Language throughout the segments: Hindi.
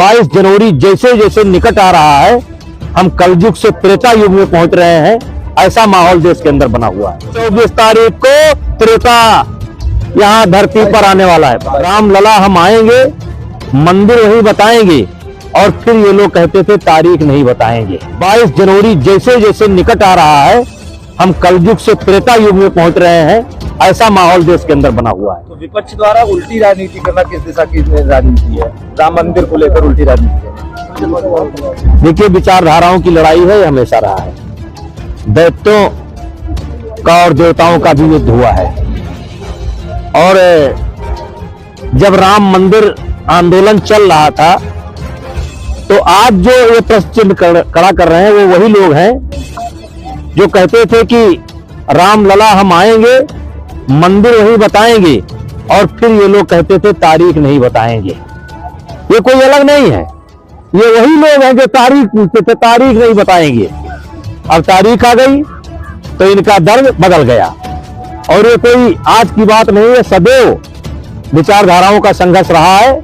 22 जनवरी जैसे जैसे निकट आ रहा है, हम कलयुग से त्रेता युग में पहुंच रहे हैं, ऐसा माहौल देश के अंदर बना हुआ है। 24 तारीख को त्रेता यहाँ धरती पर आने वाला है। रामलला हम आएंगे, मंदिर वही बताएंगे, और फिर ये लोग कहते थे तारीख नहीं बताएंगे। 22 जनवरी जैसे जैसे निकट आ रहा है, हम कलयुग से त्रेता युग में पहुंच रहे हैं, ऐसा माहौल देश के अंदर बना हुआ है। तो विपक्ष द्वारा उल्टी राजनीति करना किस दिशा की राजनीति है? राम मंदिर को लेकर उल्टी राजनीति है। देखिए, विचारधाराओं की लड़ाई है, ये हमेशा रहा है। दैत्यों का और देवताओं का भी युद्ध हुआ है, और जब राम मंदिर आंदोलन चल रहा था, तो आज जो ये प्रश्न चिन्ह खड़ा कर रहे हैं, वो वही लोग हैं जो कहते थे कि रामलला हम आएंगे, मंदिर वही बताएंगे, और फिर ये लोग कहते थे तारीख नहीं बताएंगे। ये कोई अलग नहीं है, ये वही लोग हैं जो तारीख पूछते थे, तारीख नहीं बताएंगे। अब तारीख आ गई तो इनका दर्द बदल गया, और ये कोई आज की बात नहीं है, सदैव विचारधाराओं का संघर्ष रहा है,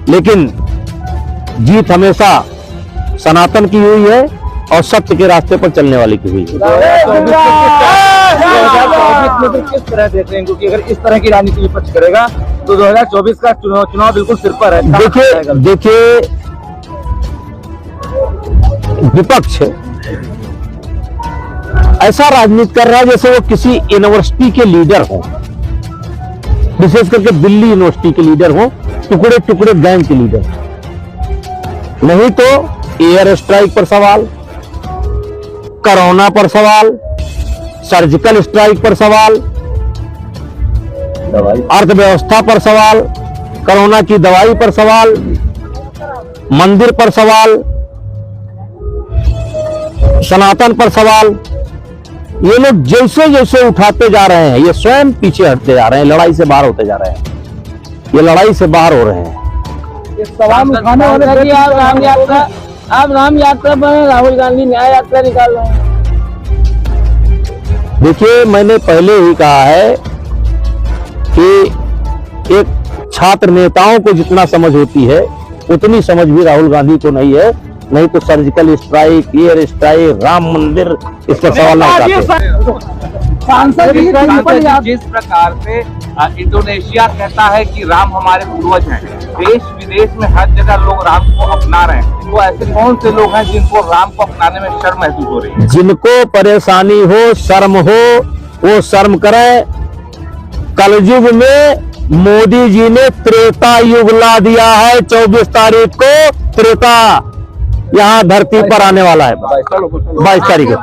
लेकिन जीत हमेशा सनातन की हुई है और सत्य के रास्ते पर चलने वाली की हुई है। 2024 में किस तरह देख रहे हैं? क्योंकि अगर इस तरह की राजनीति विपक्ष करेगा तो 2024 का चुनाव बिल्कुल सिर पर है। देखिए, विपक्ष ऐसा राजनीति कर रहा है जैसे वो किसी यूनिवर्सिटी के लीडर हो, विशेष करके दिल्ली यूनिवर्सिटी के लीडर हो, टुकड़े टुकड़े गैंग के लीडर। नहीं तो एयर स्ट्राइक पर सवाल, कोरोना पर सवाल, सर्जिकल स्ट्राइक पर सवाल, अर्थव्यवस्था पर सवाल, कोरोना की दवाई पर सवाल, मंदिर पर सवाल, सनातन पर सवाल। ये लोग जैसे जैसे उठाते जा रहे हैं, ये स्वयं पीछे हटते जा रहे हैं, लड़ाई से बाहर होते जा रहे हैं, ये लड़ाई से बाहर हो रहे हैं। सवाल उठाने वाले आप राम यात्रा पर राहुल गांधी न्याय यात्रा निकाल रहे हैं। देखिए, मैंने पहले ही कहा है कि एक छात्र नेताओं को जितना समझ होती है, उतनी समझ भी राहुल गांधी को नहीं है। नहीं तो surgical strike, air strike, Ram मंदिर, इस पर सवाल ना सांसद जिस प्रकार से इंडोनेशिया कहता है कि राम हमारे पूर्वज हैं, देश विदेश में हर जगह लोग राम को अपना रहे हैं, तो ऐसे कौन से लोग हैं जिनको राम को अपनाने में शर्म महसूस हो रही है? जिनको परेशानी हो, शर्म हो, वो शर्म करें। कलयुग में मोदी जी ने त्रेता युग ला दिया है। 24 तारीख को त्रेता यहाँ धरती पर आने वाला है, 22 तारीख को।